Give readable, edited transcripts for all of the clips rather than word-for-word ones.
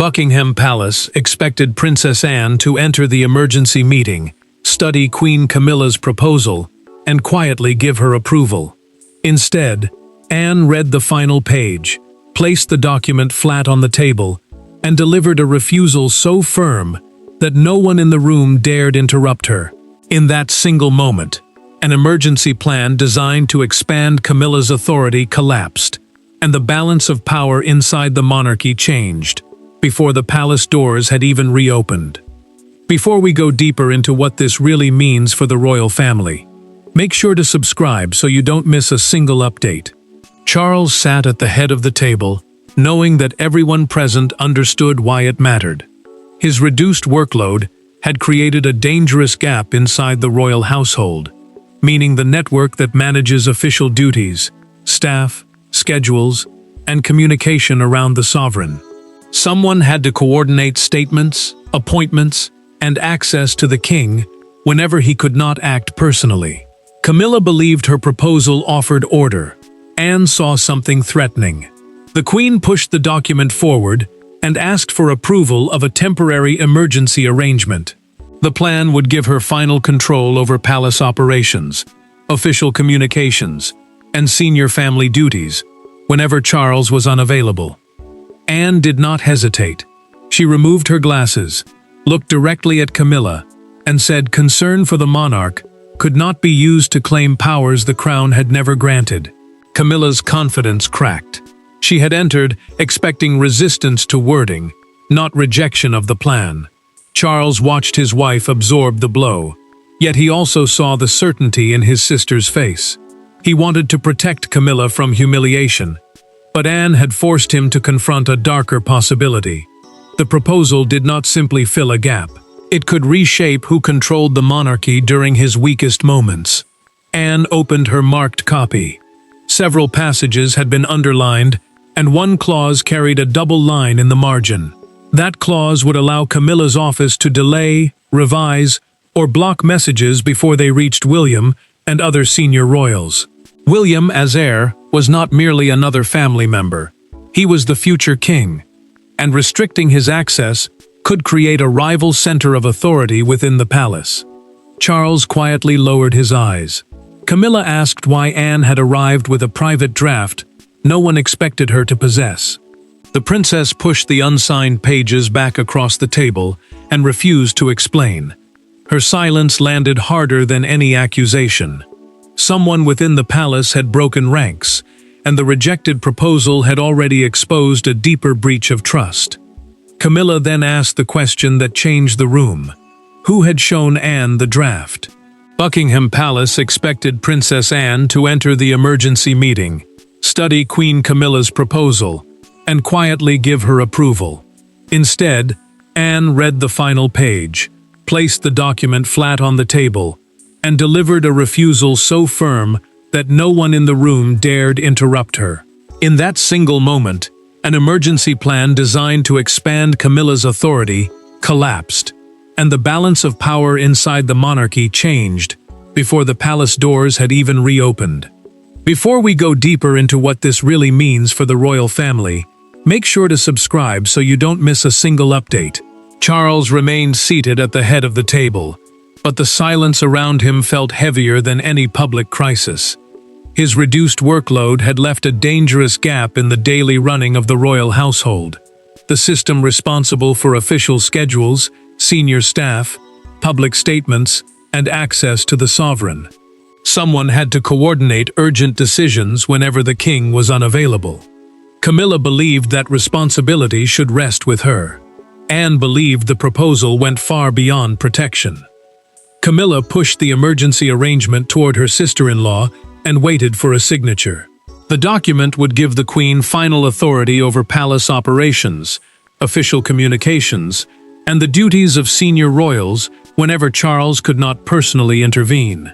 Buckingham Palace expected Princess Anne to enter the emergency meeting, study Queen Camilla's proposal, and quietly give her approval. Instead, Anne read the final page, placed the document flat on the table, and delivered a refusal so firm that no one in the room dared interrupt her. In that single moment, an emergency plan designed to expand Camilla's authority collapsed, and the balance of power inside the monarchy changed, before the palace doors had even reopened. Before we go deeper into what this really means for the royal family, make sure to subscribe so you don't miss a single update. Charles sat at the head of the table, knowing that everyone present understood why it mattered. His reduced workload had created a dangerous gap inside the royal household, meaning the network that manages official duties, staff, schedules, and communication around the sovereign. Someone had to coordinate statements, appointments, and access to the king whenever he could not act personally. Camilla believed her proposal offered order. Anne saw something threatening. The queen pushed the document forward and asked for approval of a temporary emergency arrangement. The plan would give her final control over palace operations, official communications, and senior family duties whenever Charles was unavailable. Anne did not hesitate. She removed her glasses, looked directly at Camilla, and said concern for the monarch could not be used to claim powers the crown had never granted. Camilla's confidence cracked. She had entered expecting resistance to wording, not rejection of the plan. Charles watched his wife absorb the blow, yet he also saw the certainty in his sister's face. He wanted to protect Camilla from humiliation, but Anne had forced him to confront a darker possibility. The proposal did not simply fill a gap. It could reshape who controlled the monarchy during his weakest moments. Anne opened her marked copy. Several passages had been underlined, and one clause carried a double line in the margin. That clause would allow Camilla's office to delay, revise, or block messages before they reached William and other senior royals. William, as heir, was not merely another family member. He was the future king, and restricting his access could create a rival center of authority within the palace. Charles quietly lowered his eyes. Camilla asked why Anne had arrived with a private draft no one expected her to possess. The princess pushed the unsigned pages back across the table and refused to explain. Her silence landed harder than any accusation. Someone within the palace had broken ranks, and the rejected proposal had already exposed a deeper breach of trust. Camilla then asked the question that changed the room. Who had shown Anne the draft? Buckingham Palace expected Princess Anne to enter the emergency meeting, study Queen Camilla's proposal, and quietly give her approval. Instead, Anne read the final page, placed the document flat on the table, and delivered a refusal so firm that no one in the room dared interrupt her. In that single moment, an emergency plan designed to expand Camilla's authority collapsed, and the balance of power inside the monarchy changed before the palace doors had even reopened. Before we go deeper into what this really means for the royal family, make sure to subscribe so you don't miss a single update. Charles remained seated at the head of the table, but the silence around him felt heavier than any public crisis. His reduced workload had left a dangerous gap in the daily running of the royal household. The system responsible for official schedules, senior staff, public statements, and access to the sovereign. Someone had to coordinate urgent decisions whenever the king was unavailable. Camilla believed that responsibility should rest with her. Anne believed the proposal went far beyond protection. Camilla pushed the emergency arrangement toward her sister-in-law and waited for a signature. The document would give the queen final authority over palace operations, official communications, and the duties of senior royals whenever Charles could not personally intervene.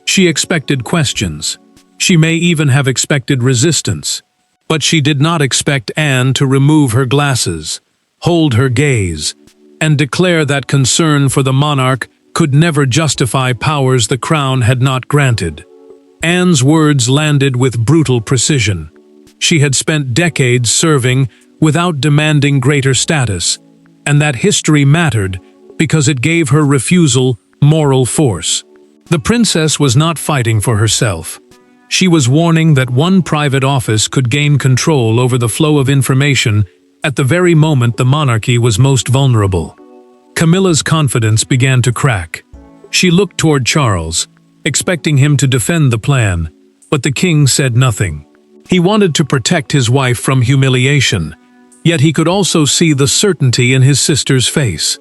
She expected questions. She may even have expected resistance. But she did not expect Anne to remove her glasses, hold her gaze, and declare that concern for the monarch could never justify powers the crown had not granted. Anne's words landed with brutal precision. She had spent decades serving without demanding greater status, and that history mattered because it gave her refusal moral force. The princess was not fighting for herself. She was warning that one private office could gain control over the flow of information at the very moment the monarchy was most vulnerable. Camilla's confidence began to crack. She looked toward Charles, expecting him to defend the plan, but the king said nothing. He wanted to protect his wife from humiliation, yet he could also see the certainty in his sister's face.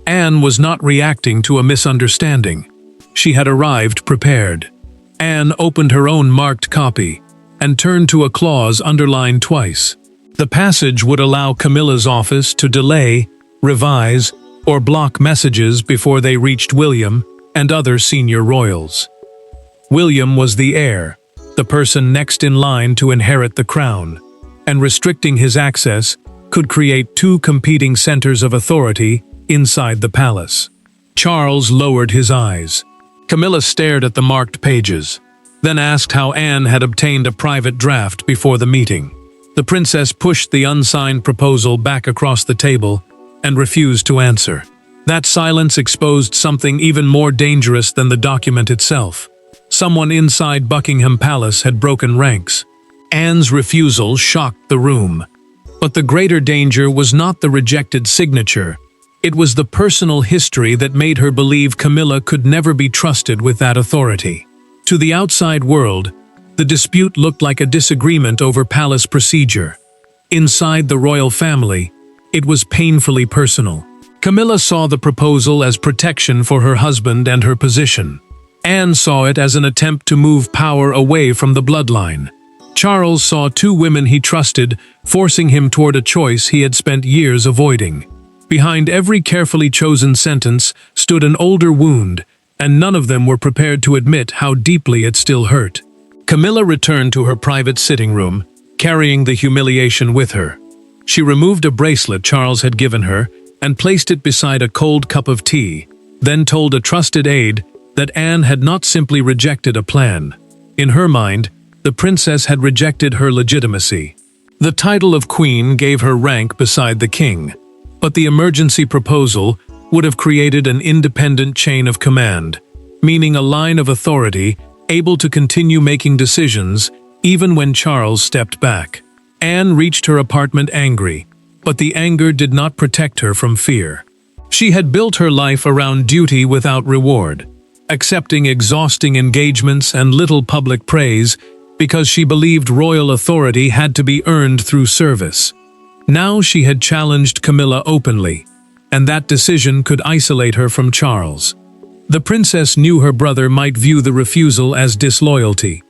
Anne was not reacting to a misunderstanding. She had arrived prepared. Anne opened her own marked copy and turned to a clause underlined twice. The passage would allow Camilla's office to delay, revise, or block messages before they reached William and other senior royals. William was the heir, the person next in line to inherit the crown, and restricting his access could create two competing centers of authority inside the palace. Charles lowered his eyes. Camilla stared at the marked pages, then asked how Anne had obtained a private draft before the meeting. The princess pushed the unsigned proposal back across the table and refused to answer. That silence exposed something even more dangerous than the document itself. Someone inside Buckingham Palace had broken ranks. Anne's refusal shocked the room. But the greater danger was not the rejected signature. It was the personal history that made her believe Camilla could never be trusted with that authority. To the outside world, the dispute looked like a disagreement over palace procedure. Inside the royal family, it was painfully personal. Camilla saw the proposal as protection for her husband and her position. Anne saw it as an attempt to move power away from the bloodline. Charles saw two women he trusted, forcing him toward a choice he had spent years avoiding. Behind every carefully chosen sentence stood an older wound, and none of them were prepared to admit how deeply it still hurt. Camilla returned to her private sitting room, carrying the humiliation with her. She removed a bracelet Charles had given her and placed it beside a cold cup of tea, then told a trusted aide that Anne had not simply rejected a plan. In her mind, the princess had rejected her legitimacy. The title of queen gave her rank beside the king, but the emergency proposal would have created an independent chain of command, meaning a line of authority able to continue making decisions even when Charles stepped back. Anne reached her apartment angry, but the anger did not protect her from fear. She had built her life around duty without reward, accepting exhausting engagements and little public praise because she believed royal authority had to be earned through service. Now she had challenged Camilla openly, and that decision could isolate her from Charles. The princess knew her brother might view the refusal as disloyalty.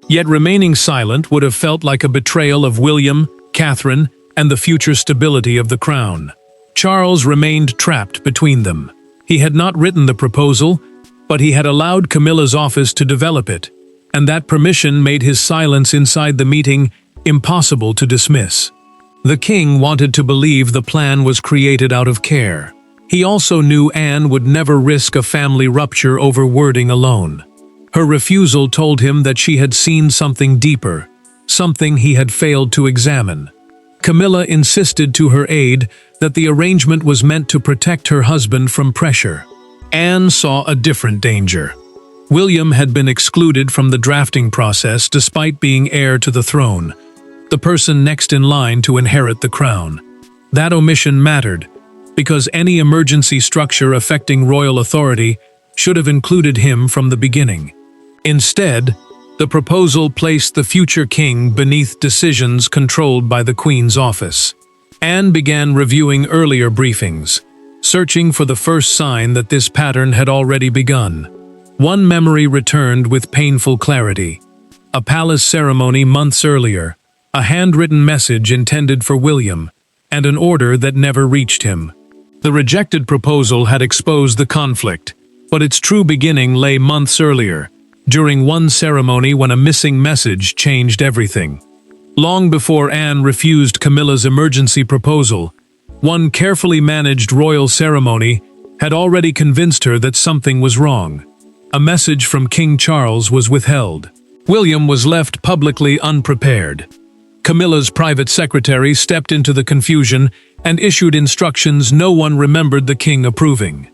Yet remaining silent would have felt like a betrayal of William, Catherine, and the future stability of the crown. Charles remained trapped between them. He had not written the proposal, but he had allowed Camilla's office to develop it, and that permission made his silence inside the meeting impossible to dismiss. The king wanted to believe the plan was created out of care. He also knew Anne would never risk a family rupture over wording alone. Her refusal told him that she had seen something deeper, something he had failed to examine. Camilla insisted to her aide that the arrangement was meant to protect her husband from pressure. Anne saw a different danger. William had been excluded from the drafting process despite being heir to the throne, the person next in line to inherit the crown. That omission mattered, because any emergency structure affecting royal authority should have included him from the beginning. Instead, the proposal placed the future king beneath decisions controlled by the Queen's office. Anne began reviewing earlier briefings, searching for the first sign that this pattern had already begun. One memory returned with painful clarity. A palace ceremony months earlier, a handwritten message intended for William, and an order that never reached him. The rejected proposal had exposed the conflict, but its true beginning lay months earlier, during one ceremony when a missing message changed everything. Long before Anne refused Camilla's emergency proposal, one carefully managed royal ceremony had already convinced her that something was wrong. A message from King Charles was withheld. William was left publicly unprepared. Camilla's private secretary stepped into the confusion and issued instructions no one remembered the king approving.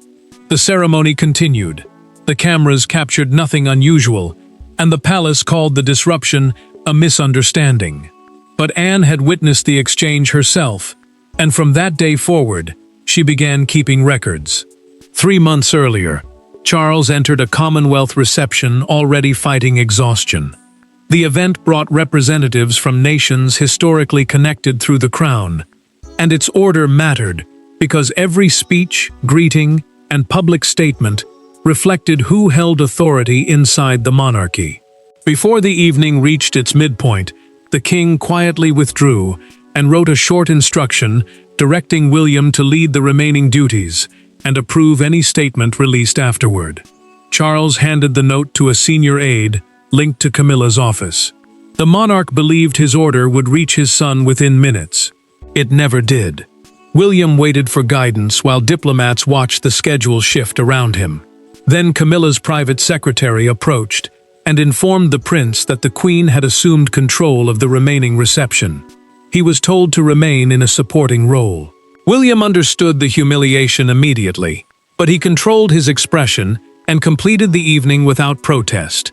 The ceremony continued. The cameras captured nothing unusual, and the palace called the disruption a misunderstanding. But Anne had witnessed the exchange herself, and from that day forward, she began keeping records. 3 months earlier, Charles entered a Commonwealth reception already fighting exhaustion. The event brought representatives from nations historically connected through the crown, and its order mattered because every speech, greeting, and public statement reflected who held authority inside the monarchy. Before the evening reached its midpoint, the king quietly withdrew and wrote a short instruction directing William to lead the remaining duties and approve any statement released afterward. Charles handed the note to a senior aide linked to Camilla's office. The monarch believed his order would reach his son within minutes. It never did. William waited for guidance while diplomats watched the schedule shift around him. Then Camilla's private secretary approached and informed the prince that the queen had assumed control of the remaining reception. He was told to remain in a supporting role. William understood the humiliation immediately, but he controlled his expression and completed the evening without protest.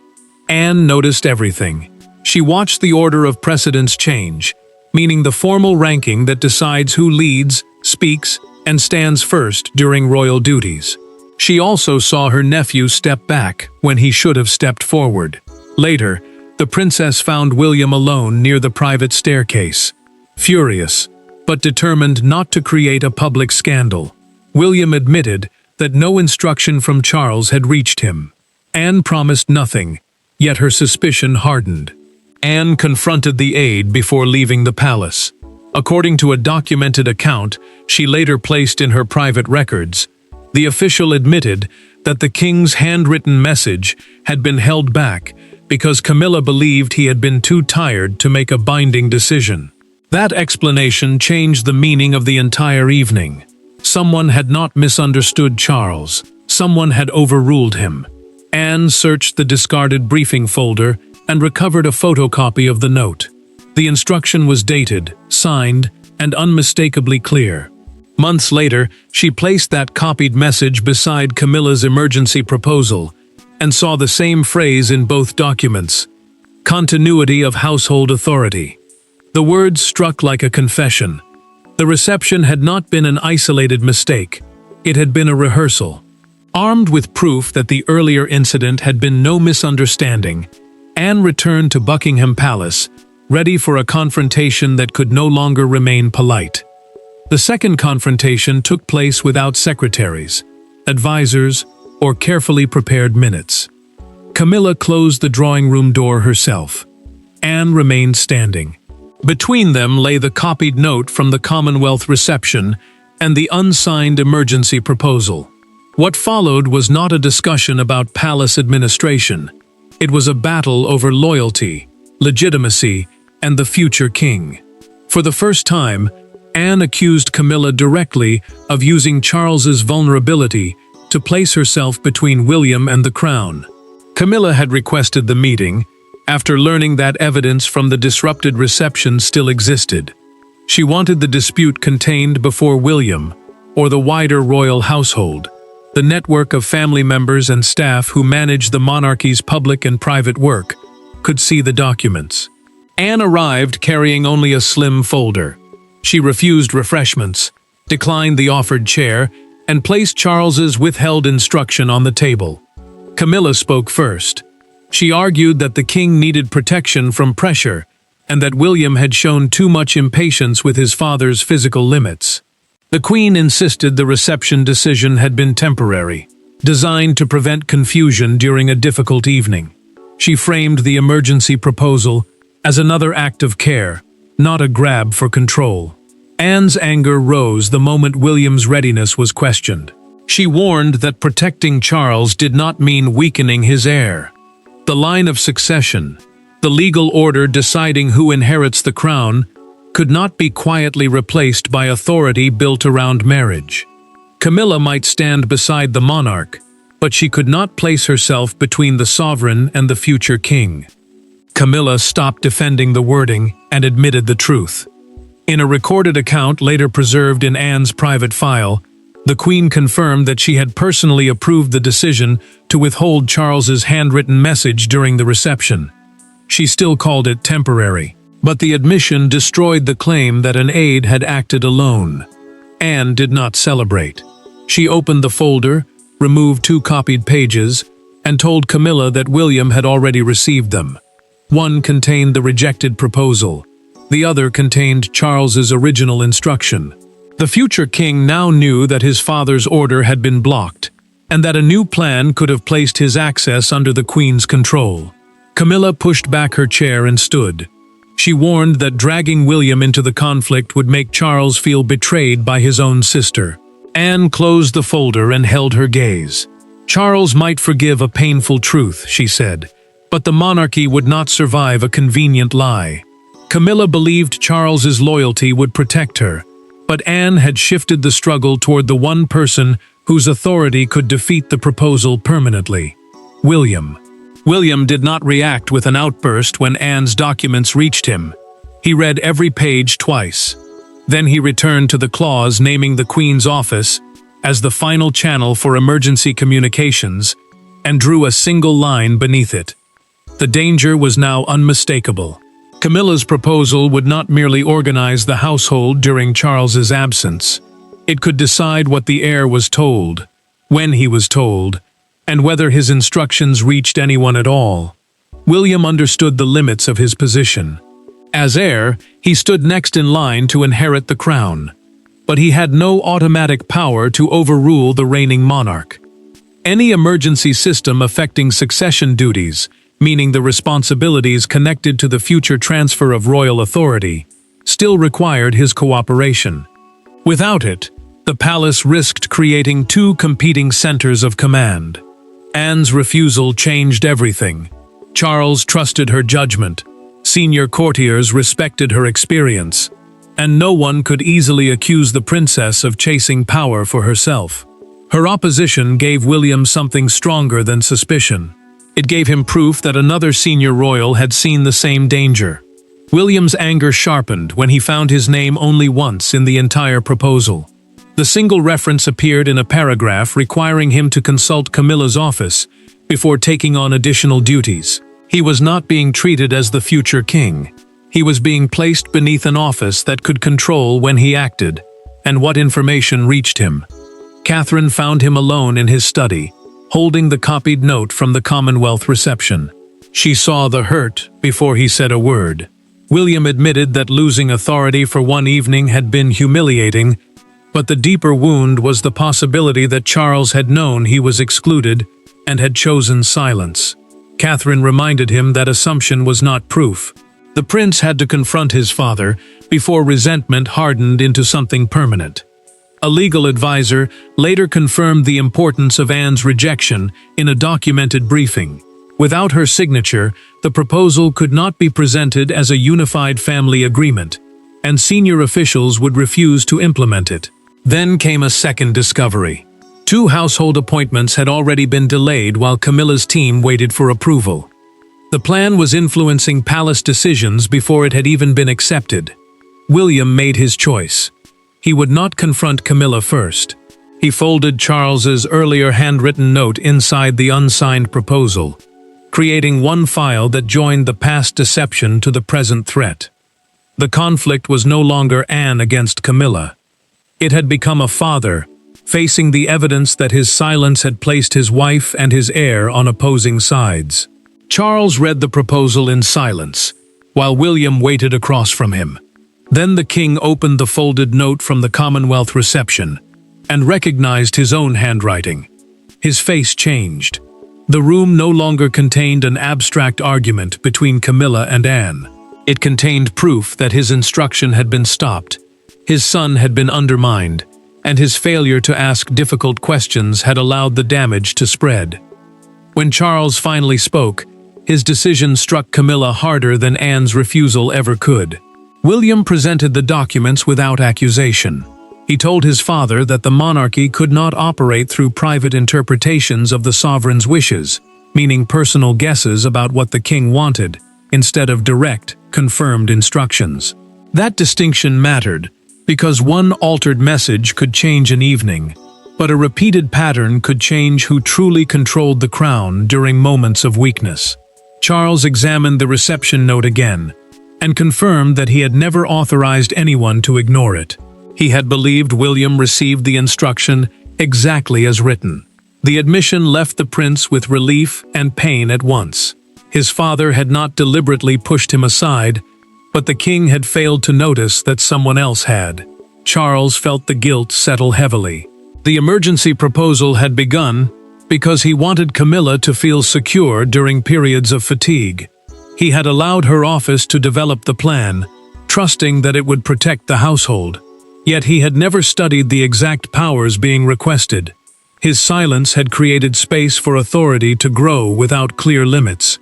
Anne noticed everything. She watched the order of precedence change, meaning the formal ranking that decides who leads, speaks, and stands first during royal duties. She also saw her nephew step back when he should have stepped forward. Later, the princess found William alone near the private staircase. Furious, but determined not to create a public scandal, William admitted that no instruction from Charles had reached him. Anne promised nothing, yet her suspicion hardened. Anne confronted the aide before leaving the palace. According to a documented account she later placed in her private records, the official admitted that the king's handwritten message had been held back because Camilla believed he had been too tired to make a binding decision. That explanation changed the meaning of the entire evening. Someone had not misunderstood Charles. Someone had overruled him. Anne searched the discarded briefing folder and recovered a photocopy of the note. The instruction was dated, signed, and unmistakably clear. Months later, she placed that copied message beside Camilla's emergency proposal and saw the same phrase in both documents: continuity of household authority. The words struck like a confession. The reception had not been an isolated mistake. It had been a rehearsal. Armed with proof that the earlier incident had been no misunderstanding, Anne returned to Buckingham Palace, ready for a confrontation that could no longer remain polite. The second confrontation took place without secretaries, advisors, or carefully prepared minutes. Camilla closed the drawing room door herself. Anne remained standing. Between them lay the copied note from the Commonwealth reception and the unsigned emergency proposal. What followed was not a discussion about palace administration. It was a battle over loyalty, legitimacy, and the future king. For the first time, Anne accused Camilla directly of using Charles's vulnerability to place herself between William and the crown. Camilla had requested the meeting after learning that evidence from the disrupted reception still existed. She wanted the dispute contained before William, or the wider royal household, the network of family members and staff who manage the monarchy's public and private work, could see the documents. Anne arrived carrying only a slim folder. She refused refreshments, declined the offered chair, and placed Charles's withheld instruction on the table. Camilla spoke first. She argued that the king needed protection from pressure and that William had shown too much impatience with his father's physical limits. The Queen insisted the reception decision had been temporary, designed to prevent confusion during a difficult evening. She framed the emergency proposal as another act of care, not a grab for control. Anne's anger rose the moment William's readiness was questioned. She warned that protecting Charles did not mean weakening his heir. The line of succession, the legal order deciding who inherits the crown, could not be quietly replaced by authority built around marriage. Camilla might stand beside the monarch, but she could not place herself between the sovereign and the future king. Camilla stopped defending the wording and admitted the truth. In a recorded account later preserved in Anne's private file, the Queen confirmed that she had personally approved the decision to withhold Charles's handwritten message during the reception. She still called it temporary, but the admission destroyed the claim that an aide had acted alone. Anne did not celebrate. She opened the folder, removed 2 copied pages, and told Camilla that William had already received them. One contained the rejected proposal. The other contained Charles's original instruction. The future king now knew that his father's order had been blocked, and that a new plan could have placed his access under the Queen's control. Camilla pushed back her chair and stood. She warned that dragging William into the conflict would make Charles feel betrayed by his own sister. Anne closed the folder and held her gaze. Charles might forgive a painful truth, she said, but the monarchy would not survive a convenient lie. Camilla believed Charles's loyalty would protect her, but Anne had shifted the struggle toward the one person whose authority could defeat the proposal permanently: William. William did not react with an outburst when Anne's documents reached him. He read every page twice. Then he returned to the clause naming the Queen's office as the final channel for emergency communications and drew a single line beneath it. The danger was now unmistakable. Camilla's proposal would not merely organize the household during Charles's absence. It could decide what the heir was told, when he was told, and whether his instructions reached anyone at all. William understood the limits of his position. As heir, he stood next in line to inherit the crown, but he had no automatic power to overrule the reigning monarch. Any emergency system affecting succession duties, meaning the responsibilities connected to the future transfer of royal authority, still required his cooperation. Without it, the palace risked creating 2 competing centers of command. Anne's refusal changed everything. Charles trusted her judgment, senior courtiers respected her experience, and no one could easily accuse the princess of chasing power for herself. Her opposition gave William something stronger than suspicion. It gave him proof that another senior royal had seen the same danger. William's anger sharpened when he found his name only once in the entire proposal. The single reference appeared in a paragraph requiring him to consult Camilla's office before taking on additional duties. He was not being treated as the future king. He was being placed beneath an office that could control when he acted and what information reached him. Catherine found him alone in his study, holding the copied note from the Commonwealth reception. She saw the hurt before he said a word. William admitted that losing authority for one evening had been humiliating, but the deeper wound was the possibility that Charles had known he was excluded and had chosen silence. Catherine reminded him that assumption was not proof. The prince had to confront his father before resentment hardened into something permanent. A legal advisor later confirmed the importance of Anne's rejection in a documented briefing. Without her signature, the proposal could not be presented as a unified family agreement, and senior officials would refuse to implement it. Then came a second discovery. 2 household appointments had already been delayed while Camilla's team waited for approval. The plan was influencing palace decisions before it had even been accepted. William made his choice. He would not confront Camilla first. He folded Charles's earlier handwritten note inside the unsigned proposal, creating one file that joined the past deception to the present threat. The conflict was no longer Anne against Camilla. It had become a father, facing the evidence that his silence had placed his wife and his heir on opposing sides. Charles read the proposal in silence, while William waited across from him. Then the king opened the folded note from the Commonwealth reception and recognized his own handwriting. His face changed. The room no longer contained an abstract argument between Camilla and Anne. It contained proof that his instruction had been stopped, his son had been undermined, and his failure to ask difficult questions had allowed the damage to spread. When Charles finally spoke, his decision struck Camilla harder than Anne's refusal ever could. William presented the documents without accusation. He told his father that the monarchy could not operate through private interpretations of the sovereign's wishes, meaning personal guesses about what the king wanted. instead of direct, confirmed instructions. That distinction mattered, because one altered message could change an evening, but a repeated pattern could change who truly controlled the crown during moments of weakness. Charles examined the reception note again, and confirmed that he had never authorized anyone to ignore it. He had believed William received the instruction exactly as written. The admission left the prince with relief and pain at once. His father had not deliberately pushed him aside, but the king had failed to notice that someone else had. Charles felt the guilt settle heavily. The emergency proposal had begun because he wanted Camilla to feel secure during periods of fatigue. He had allowed her office to develop the plan, trusting that it would protect the household. Yet he had never studied the exact powers being requested. His silence had created space for authority to grow without clear limits.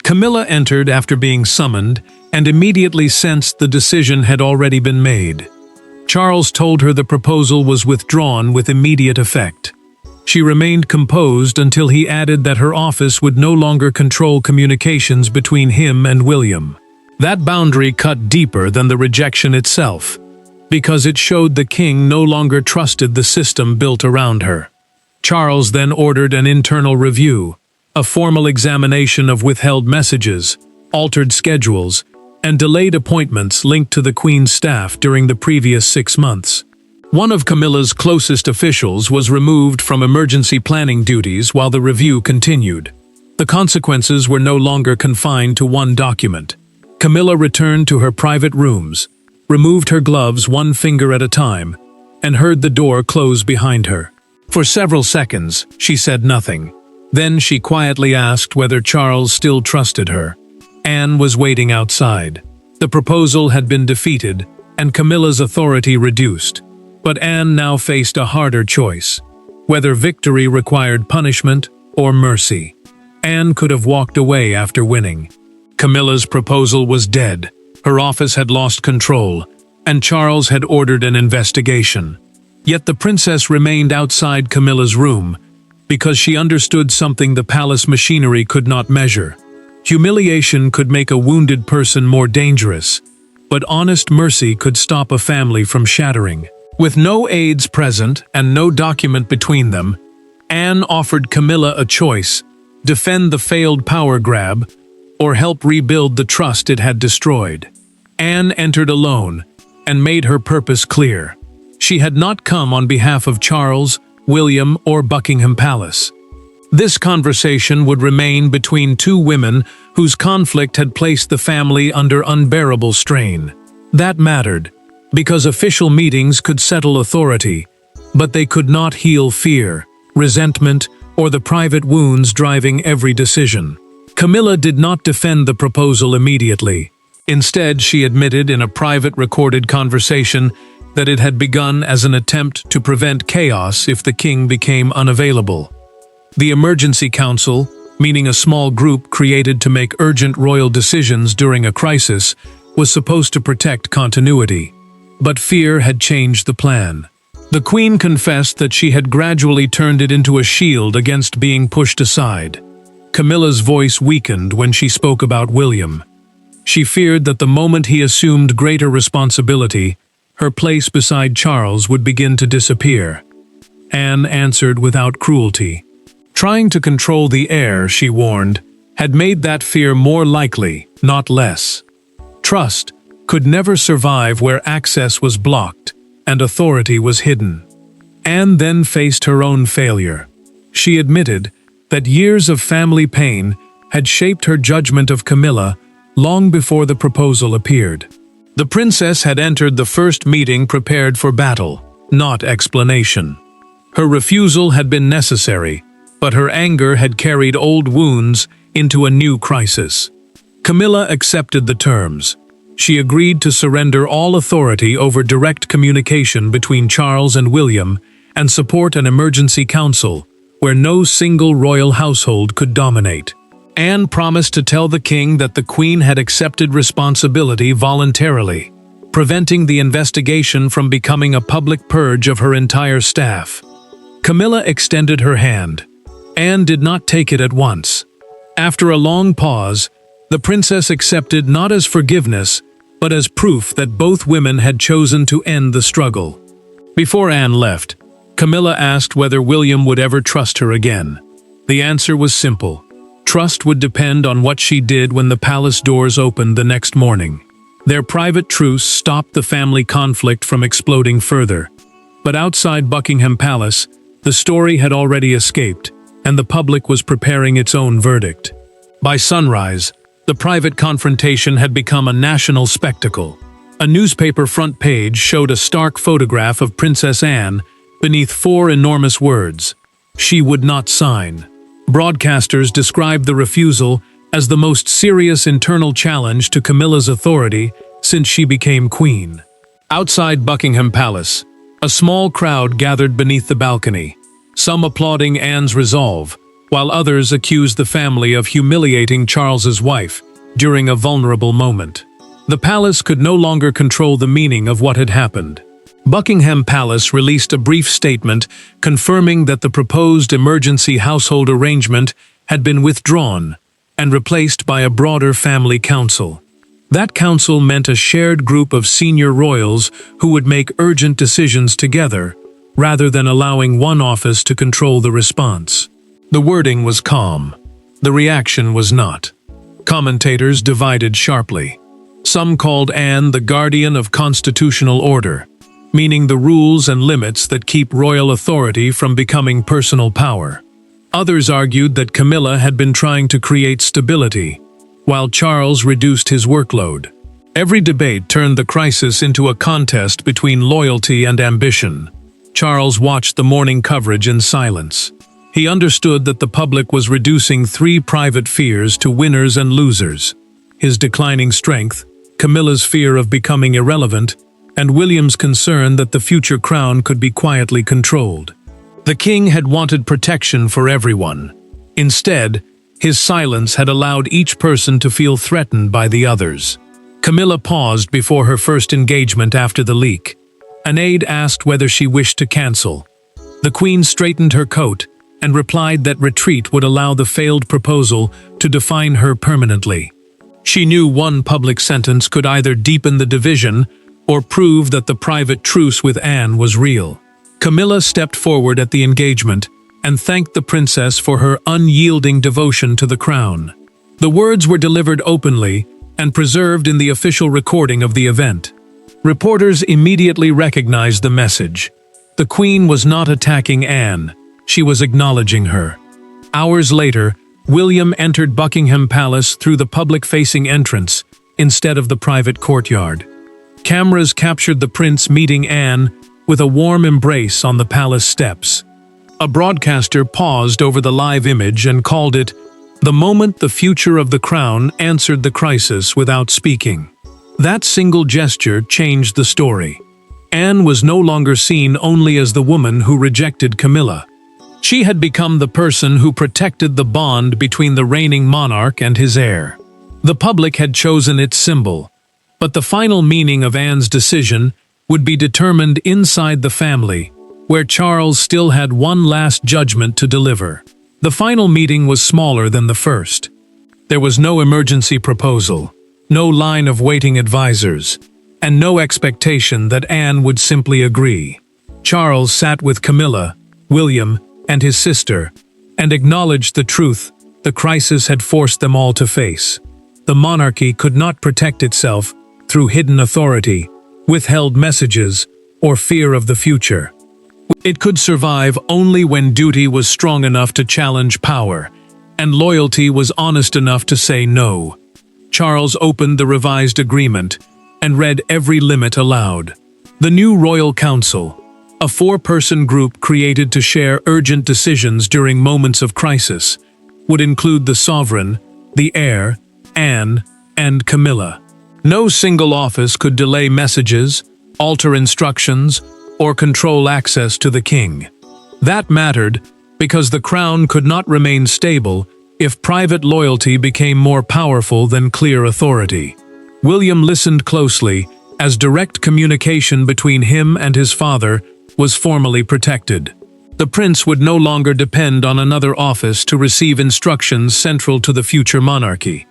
Camilla entered after being summoned and immediately sensed the decision had already been made. Charles told her the proposal was withdrawn with immediate effect. She remained composed until he added that her office would no longer control communications between him and William. That boundary cut deeper than the rejection itself, because it showed the king no longer trusted the system built around her. Charles then ordered an internal review, a formal examination of withheld messages, altered schedules, and delayed appointments linked to the Queen's staff during the previous 6 months. One of Camilla's closest officials was removed from emergency planning duties while the review continued. The consequences were no longer confined to one document. Camilla returned to her private rooms, removed her gloves one finger at a time, and heard the door close behind her. For several seconds, she said nothing. Then she quietly asked whether Charles still trusted her. Anne was waiting outside. The proposal had been defeated, and Camilla's authority reduced. But Anne now faced a harder choice, whether victory required punishment or mercy. Anne could have walked away after winning. Camilla's proposal was dead. Her office had lost control, and Charles had ordered an investigation. Yet the princess remained outside Camilla's room, because she understood something the palace machinery could not measure. Humiliation could make a wounded person more dangerous, but honest mercy could stop a family from shattering. With no aides present and no document between them, Anne offered Camilla a choice: defend the failed power grab, or help rebuild the trust it had destroyed. Anne entered alone and made her purpose clear. She had not come on behalf of Charles, William, or Buckingham Palace. This conversation would remain between two women whose conflict had placed the family under unbearable strain. That mattered, because official meetings could settle authority, but they could not heal fear, resentment, or the private wounds driving every decision. Camilla did not defend the proposal immediately. Instead, she admitted in a private recorded conversation that it had begun as an attempt to prevent chaos if the king became unavailable. The emergency council, meaning a small group created to make urgent royal decisions during a crisis, was supposed to protect continuity. But fear had changed the plan. The Queen confessed that she had gradually turned it into a shield against being pushed aside. Camilla's voice weakened when she spoke about William. She feared that the moment he assumed greater responsibility, her place beside Charles would begin to disappear. Anne answered without cruelty. Trying to control the heir, she warned, had made that fear more likely, not less. Trust could never survive where access was blocked and authority was hidden. Anne then faced her own failure. She admitted that years of family pain had shaped her judgment of Camilla long before the proposal appeared. The princess had entered the first meeting prepared for battle, not explanation. Her refusal had been necessary, but her anger had carried old wounds into a new crisis. Camilla accepted the terms. She agreed to surrender all authority over direct communication between Charles and William and support an emergency council where no single royal household could dominate. Anne promised to tell the king that the Queen had accepted responsibility voluntarily, preventing the investigation from becoming a public purge of her entire staff. Camilla extended her hand. Anne did not take it at once. After a long pause, The princess accepted not as forgiveness, but as proof that both women had chosen to end the struggle. Before Anne left, Camilla asked whether William would ever trust her again. The answer was simple. Trust would depend on what she did when the palace doors opened the next morning. Their private truce stopped the family conflict from exploding further. But outside Buckingham Palace, the story had already escaped, and the public was preparing its own verdict. By sunrise, the private confrontation had become a national spectacle. A newspaper front page showed a stark photograph of Princess Anne beneath 4 enormous words: "She would not sign." Broadcasters described the refusal as the most serious internal challenge to Camilla's authority since she became queen. Outside Buckingham Palace, a small crowd gathered beneath the balcony, some applauding Anne's resolve, while others accused the family of humiliating Charles's wife during a vulnerable moment. The palace could no longer control the meaning of what had happened. Buckingham Palace released a brief statement confirming that the proposed emergency household arrangement had been withdrawn and replaced by a broader family council. That council meant a shared group of senior royals who would make urgent decisions together, rather than allowing one office to control the response. The wording was calm. The reaction was not. Commentators divided sharply. Some called Anne the guardian of constitutional order, meaning the rules and limits that keep royal authority from becoming personal power. Others argued that Camilla had been trying to create stability, while Charles reduced his workload. Every debate turned the crisis into a contest between loyalty and ambition. Charles watched the morning coverage in silence. He understood that the public was reducing 3 private fears to winners and losers: his declining strength, Camilla's fear of becoming irrelevant, and William's concern that the future crown could be quietly controlled. The king had wanted protection for everyone. Instead, his silence had allowed each person to feel threatened by the others. Camilla paused before her first engagement after the leak. An aide asked whether she wished to cancel. The queen straightened her coat and replied that retreat would allow the failed proposal to define her permanently. She knew one public sentence could either deepen the division or prove that the private truce with Anne was real. Camilla stepped forward at the engagement and thanked the princess for her unyielding devotion to the crown. The words were delivered openly and preserved in the official recording of the event. Reporters immediately recognized the message. The queen was not attacking Anne, she was acknowledging her. Hours later, William entered Buckingham Palace through the public-facing entrance instead of the private courtyard. Cameras captured the prince meeting Anne with a warm embrace on the palace steps. A broadcaster paused over the live image and called it the moment the future of the crown answered the crisis without speaking. That single gesture changed the story. Anne was no longer seen only as the woman who rejected Camilla. She had become the person who protected the bond between the reigning monarch and his heir. The public had chosen its symbol, but the final meaning of Anne's decision would be determined inside the family, where Charles still had one last judgment to deliver. The final meeting was smaller than the first. There was no emergency proposal, no line of waiting advisors, and no expectation that Anne would simply agree. Charles sat with Camilla, William, and his sister, and acknowledged the truth the crisis had forced them all to face. The monarchy could not protect itself through hidden authority, withheld messages, or fear of the future. It could survive only when duty was strong enough to challenge power, and loyalty was honest enough to say no. Charles opened the revised agreement and read every limit aloud. The new Royal Council, a 4-person group created to share urgent decisions during moments of crisis, would include the sovereign, the heir, Anne, and Camilla. No single office could delay messages, alter instructions, or control access to the king. That mattered because the crown could not remain stable if private loyalty became more powerful than clear authority. William listened closely as direct communication between him and his father was formally protected. The prince would no longer depend on another office to receive instructions central to the future monarchy.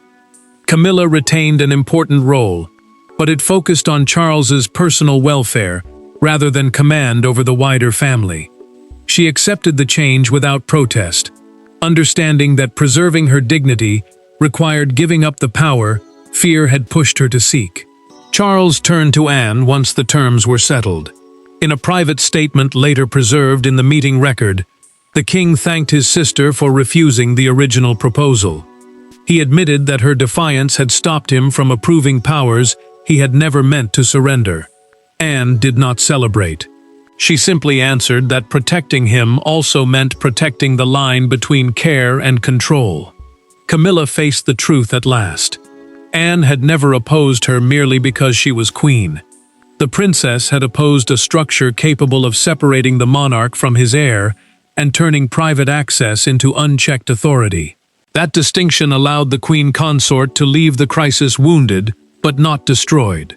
Camilla retained an important role, but it focused on Charles's personal welfare rather than command over the wider family. She accepted the change without protest, understanding that preserving her dignity required giving up the power fear had pushed her to seek. Charles turned to Anne once the terms were settled. In a private statement later preserved in the meeting record, the king thanked his sister for refusing the original proposal. He admitted that her defiance had stopped him from approving powers he had never meant to surrender. Anne did not celebrate. She simply answered that protecting him also meant protecting the line between care and control. Camilla faced the truth at last. Anne had never opposed her merely because she was queen. The princess had opposed a structure capable of separating the monarch from his heir and turning private access into unchecked authority. That distinction allowed the queen consort to leave the crisis wounded, but not destroyed.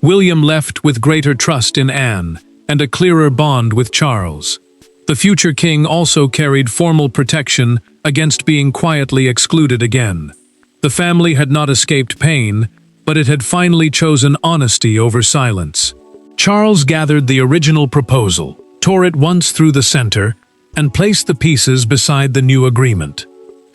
William left with greater trust in Anne and a clearer bond with Charles. The future king also carried formal protection against being quietly excluded again. The family had not escaped pain, but it had finally chosen honesty over silence. Charles gathered the original proposal, tore it once through the center, and placed the pieces beside the new agreement.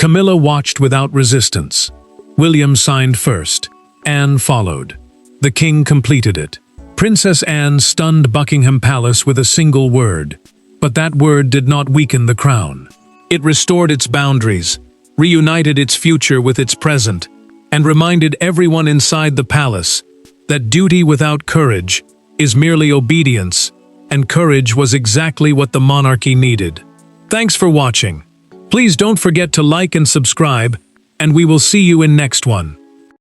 Camilla watched without resistance. William signed first. Anne followed. The king completed it. Princess Anne stunned Buckingham Palace with a single word, but that word did not weaken the crown. It restored its boundaries, reunited its future with its present, and reminded everyone inside the palace that duty without courage is merely obedience, and courage was exactly what the monarchy needed. Thanks for watching. Please don't forget to like and subscribe, and we will see you in next one.